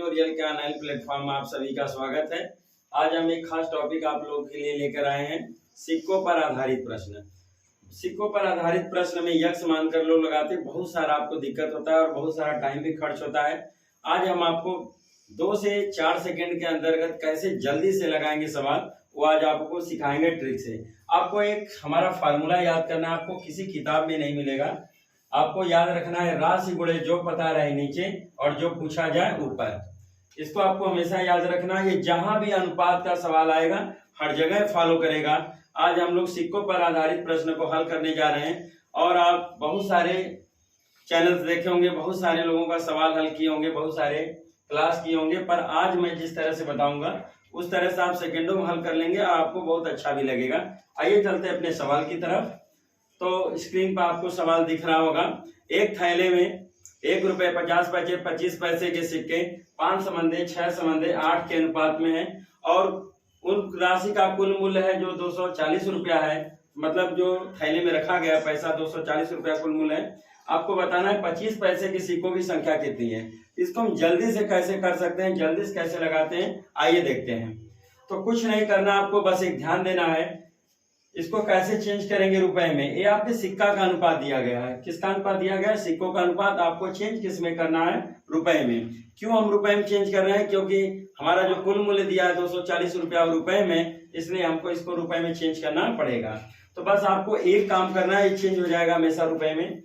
Tutorial के online platform में आप सभी का स्वागत है। आज हम एक खास टॉपिक आप लोगों के लिए लेकर आए हैं, सिक्कों पर आधारित प्रश्न। सिक्कों पर आधारित प्रश्न में यक्ष मानकर लोग लगाते हैं, बहुत सारा आपको दिक्कत होता है और बहुत सारा टाइम भी खर्च होता है। आज हम आपको 2 से 4 सेकंड के अंतर्गत कैसे जल्दी से लगाएंगे सवाल, वो आज आपको सिखाएंगे ट्रिक से। आपको एक हमारा फार्मूला याद करना है, आपको किसी किताब में नहीं मिलेगा। आपको याद रखना है राशि गुणे जो पता रहे नीचे और जो पूछा जाए ऊपर। इसको आपको हमेशा याद रखना है, ये जहां भी अनुपात का सवाल आएगा हर जगह फॉलो करेगा। आज हम लोग सिक्कों पर आधारित प्रश्न को हल करने जा रहे हैं और आप बहुत सारे चैनल्स देखे होंगे, बहुत सारे लोगों का सवाल हल किए होंगे, बहुत सारे क्लास किए होंगे, पर आज मैं जिस तरह से बताऊंगा उस तरह से आप सेकेंडों में हल कर लेंगे और आपको बहुत अच्छा भी लगेगा। आइए चलते हैं अपने सवाल की तरफ। तो स्क्रीन पर आपको सवाल दिख रहा होगा, एक थैले में 1 रुपए 50 पैसे 25 पैसे के सिक्के 5 समंदे 6 समंदे 8 के अनुपात में है और उन राशि का कुल मूल्य है जो 240 रुपया है। मतलब जो थैले में रखा गया पैसा 240 रुपया कुल मूल्य है। आपको बताना है 25 पैसे के सिक्कों की संख्या कितनी है। इसको हम जल्दी से कैसे कर सकते हैं, जल्दी से कैसे लगाते हैं, आइए देखते हैं। तो कुछ नहीं करना, आपको बस एक ध्यान देना है। इसको कैसे चेंज करेंगे रुपए में, ये आपके सिक्का का अनुपात दिया गया है। किसका अनुपात दिया गया है? सिक्कों का अनुपात। आपको चेंज किस में करना है? रुपए में। क्यों हम रुपए में चेंज कर रहे हैं? क्योंकि हमारा जो कुल मूल्य दिया है 240 रुपया रुपए में, इसलिए हमको इसको रुपए में चेंज करना पड़ेगा। तो बस आपको एक काम करना है, चेंज हो जाएगा हमेशा रुपए में।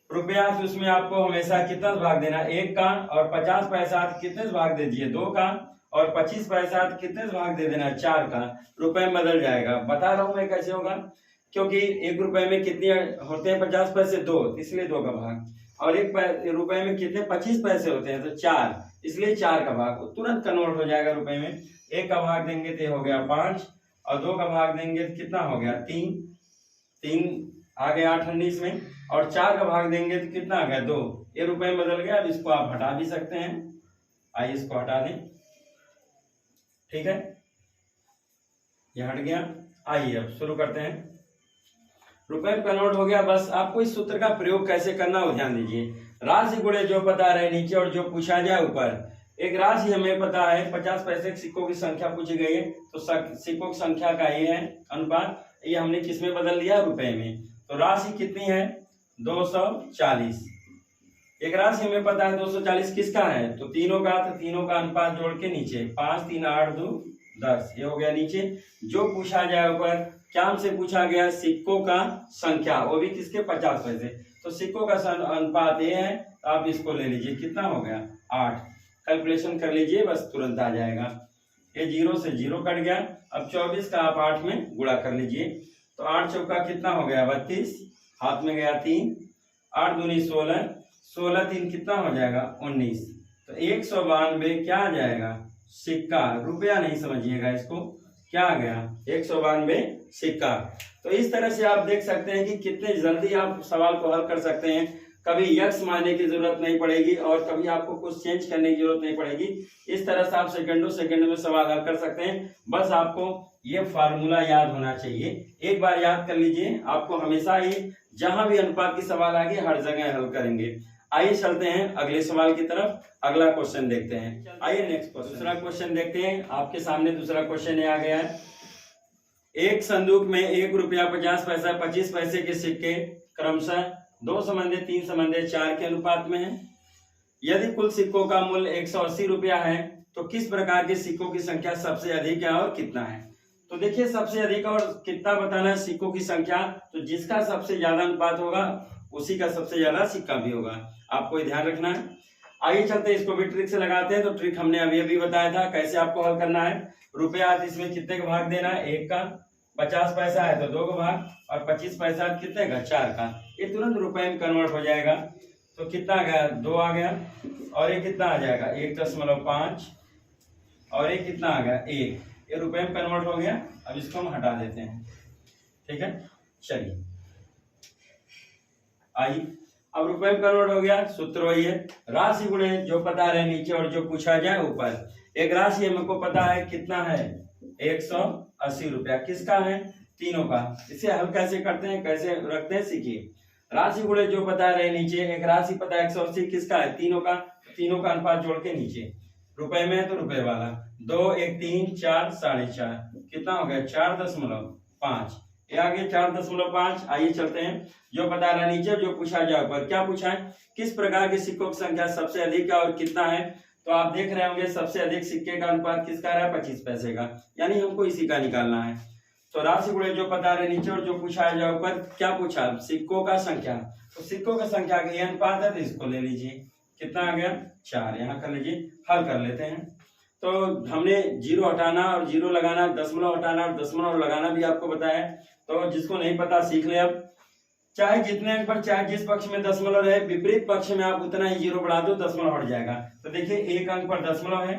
रुपया उसमें आपको हमेशा कितना भाग देना? 1 का, और 50 पैसा कितने भाग दे दिए? 2 का, और 25 पैसा कितने भाग दे देना? 4 का। रुपए में बदल जाएगा। बता रहा हूं मैं कैसे होगा, क्योंकि 1 रुपए में कितने होते हैं 50 पैसे? 2, इसलिए 2 का भाग। और 1 रुपए में कितने 25 पैसे होते हैं? तो 4, इसलिए 4 का भाग। तुरंत कन्वर्ट हो जाएगा रुपए में। 1 का भाग देंगे तो हो गया 5, और 2 का भाग देंगे तो कितना हो गया? 3 आ गया 8 19 में, और 4 का भाग देंगे तो कितना आ गया? 2। ये रुपए में बदल गया। अब इसको आप हटा भी सकते हैं। आइए इसको हटा दें, ठीक है, ये हट गया। आइए अब शुरू करते हैं। रुपए में कन्वर्ट हो गया। बस आपको इस सूत्र का प्रयोग कैसे करना वो ध्यान दीजिए। राशि गुणे जो पता रहे नीचे और जो पूछा जाए ऊपर। एक राशि हमें पता है 50 पैसे के सिक्कों की संख्या पूछी गई है, तो सिक्कों की संख्या का ये है अनुपात। ये हमने किस में बदल दिया? रुपए में। तो राशि कितनी है? 240। एक राशि हमें पता है 240 किसका है? तो तीनों का। तो तीनों का अनुपात जोड़ के नीचे 5 3 8 2 10, ये हो गया नीचे। जो पूछा जाए ऊपर, क्या हमसे पूछा गया? सिक्कों का संख्या, वो भी किसके? 50 पैसे। तो सिक्कों का अनुपात ये है, तो आप इसको ले लीजिए। कितना हो गया? 8। कैलकुलेशन कर लीजिए, बस तुरंत आ जाएगा। ये 0 से 0 कट गया। अब 24 का आप 8 में गुणा कर लीजिए। तो 8 चौका कितना हो गया? 32। हाथ में गया 3, 8 दूनी 16, 16 3 कितना हो जाएगा? 19। तो 192 क्या आ जाएगा? सिक्का। रुपया नहीं समझिएगा इसको, क्या आ गया? 192 सिक्का। तो इस तरह से आप देख सकते हैं कि कितने जल्दी आप सवाल को हल कर सकते हैं। कभी यक्ष मानने की जरूरत नहीं पड़ेगी और कभी आपको कुछ चेंज करने की जरूरत नहीं पड़ेगी। इस तरह से आप सेकंडों में सवाल हल कर सकते हैं। बस आपको ये फार्मूला याद होना चाहिए। एक बार याद कर लीजिए, आपको हमेशा ही जहां भी अनुपात की सवाल आएगी हर जगह हल करेंगे। आइए चलते हैं अगले सवाल की तरफ। अगला क्वेश्चन देखते हैं। आइए नेक्स्ट क्वेश्चन, दूसरा क्वेश्चन देखते हैं। आपके सामने दूसरा क्वेश्चन आ गया है। एक संदूक में 1 रुपया 50 पैसा 25 पैसे के सिक्के क्रमशः 2 समंदे 3 समंदे 4 के अनुपात में है। यदि कुल सिक्कों का मूल्य 180 रुपया है तो किस प्रकार के सिक्कों की संख्या सबसे अधिक है और कितना है? तो देखिए, सबसे अधिक और कितना बताना है सिक्कों की संख्या। तो जिसका सबसे ज्यादा अनुपात होगा उसी का सबसे ज्यादा सिक्का भी होगा, आपको ध्यान रखना है। आइए चलते हैं, इसको भी ट्रिक से लगाते हैं। तो ट्रिक हमने अभी बताया था कैसे आपको हल करना है। रुपया इसमें कितने का भाग देना है? 1 का। 50 पैसा है तो 2 का भाग, और 25 पैसा कितने का? 4 का। ये तुरंत रुपए में कन्वर्ट हो जाएगा। तो कितना आ गया? 2 आ गया। और ये कितना आ जाएगा? 1.5, और ये कितना आ गया? 1। ये रुपए में कन्वर्ट हो गया। अब इसको हम हटा देते हैं, ठीक है। चलिए आइए, अब रुपए में कन्वर्ट हो गया। सूत्र वही है, राशि गुणे जो पता रहे नीचे और जो पूछा जाए ऊपर। एक राशि हमको पता है कितना है? 180 रुपया। किसका है? तीनों का। इसे हल कैसे करते हैं, कैसे रखते हैं, सीखिए। राशि गुणे जो पता रहे नीचे। एक राशि पता है 180, किसका है? तीनों का। तीनों का अनुपात जोड़ के नीचे रुपए में है तो रुपए वाला। 2 1 3 4 4.5 कितना हो गया 4.5। ये आ गया 4.5। आइए चलते हैं। जो बता रहा है नीचे, जो पूछा जाए ऊपर। क्या पूछा है, किस प्रकार के सिक्कों की संख्या सबसे अधिक है और कितना है। तो आप देख रहे होंगे सबसे अधिक सिक्के का अनुपात किसका रहा है, 25 पैसे का, यानी हमको इसी का निकालना है। तो राशि गुणे जो बता रहे नीचे और जो पूछा जाए ऊपर। क्या पूछा, सिक्कों का संख्या। तो सिक्कों का संख्या का ये अनुपात है तो इसको ले लीजिए, कितना आ गया 4। यहाँ कर लीजिए, हल कर लेते हैं। तो हमने जीरो हटाना और जीरो लगाना, दशमलव हटाना और दशमलव लगाना भी आपको बताया। तो जिसको नहीं पता सीख ले। अब चाहे जितने अंक पर, चाहे जिस पक्ष में दशमलव रहे, विपरीत पक्ष में आप उतना ही जीरो बढ़ा दो, दशमलव हट जाएगा। तो देखिए एक अंक पर दशमलव है,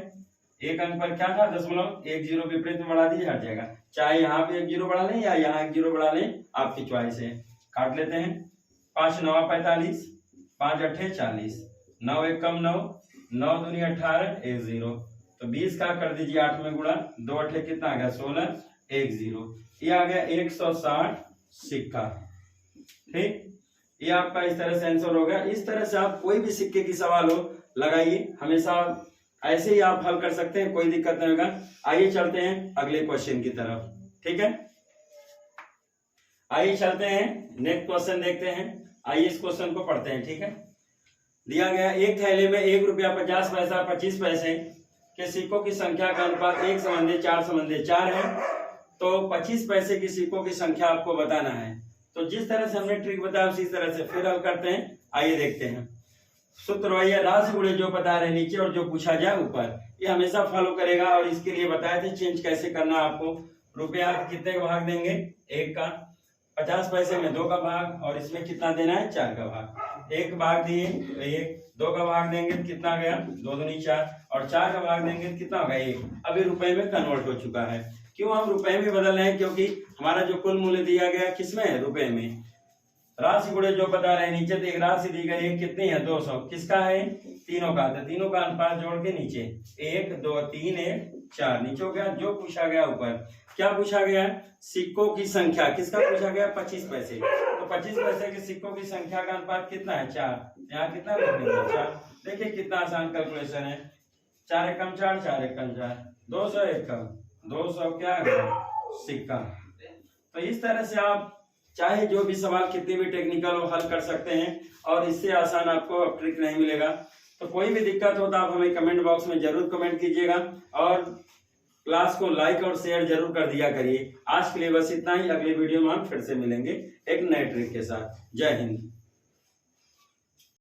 एक अंक पर क्या था दशमलव, एक जीरो विपरीत में बढ़ा दीजिए, हट जाएगा। चाहे यहाँ पे एक जीरो बढ़ा लें या यहाँ एक जीरो बढ़ा लें, आपकी चॉइस है। काट लेते हैं। 5 9 45, 5 8 40, 9 1 कम 9, 9 दूनी 18, 1 0। तो 20 का कर दीजिए 8 में गुणा, 2 8 कितना आ गया 16, 1 0। ये आ गया 160 सिक्का। ठीक, ये आपका इस तरह से आंसर हो गया। इस तरह से आप कोई भी सिक्के की सवाल हो लगाइए, हमेशा ऐसे ही आप हल कर सकते हैं, कोई दिक्कत नहीं होगा। आइए चलते हैं अगले क्वेश्चन की तरफ। ठीक है, आइए चलते हैं नेक्स्ट क्वेश्चन देखते हैं। आइए इस क्वेश्चन को पढ़ते हैं। ठीक है, दिया गया एक थैले में 1 रुपया 50 पैसा 25 पैसे के सिक्कों की संख्या का अनुपात 1:4 है। तो 25 पैसे की सिक्कों की संख्या आपको बताना है। तो जिस तरह से हमने ट्रिक बताया उसी तरह से फिर हल करते हैं। आइए देखते हैं। सूत्र वही है, राशि गुणे जो बता रहे नीचे और जो पूछा जाए ऊपर। ये हमेशा फॉलो करेगा और इसके लिए बताए थे चेंज कैसे करना आपको। रुपया कितने का भाग देंगे, 1 का। 50 पैसे में 2 का भाग, और इसमें कितना देना है 4 का भाग। 1 भाग दिए 1, 2 का भाग देंगे तो कितना गया 2 दूनी 4, और 4 का भाग देंगे तो कितना होगा 1। अभी रुपए में कन्वर्ट हो चुका है। क्यों हम रुपए में बदल रहे हैं, क्योंकि हमारा जो कुल मूल्य दिया गया किसमें है, रुपए में। राशि गुणे जो बता रहे हैं नीचे, तो एक राशि दी गई है, कितनी है 200, किसका है तीनों का। तो तीनों का अनुपात जोड़ के नीचे 1 2 3 1 4 नीचे हो गया। जो पूछा गया ऊपर, क्या पूछा गया, सिक्कों की संख्या, किसका पूछा गया 25 पैसे। तो 25 पैसे के सिक्कों की संख्या का अनुपात कितना है 4। यहाँ कितना लिख देंगे 4। देखिए कितना आसान कैलकुलेशन है। 4 1 कम 4, 4 1 कम 4, 200 1 कम 200 क्या है सिक्का। तो इस तरह से आप चाहे जो भी सवाल कितने भी टेक्निकल हो हल कर सकते हैं, और इससे आसान आपको ट्रिक नहीं मिलेगा। तो कोई भी दिक्कत हो तो आप हमें कमेंट बॉक्स में जरूर कमेंट कीजिएगा, और क्लास को लाइक और शेयर जरूर कर दिया करिए। आज के लिए बस इतना ही। अगले वीडियो में हम फिर से मिलेंगे एक नए ट्रिक के साथ। जय हिंद।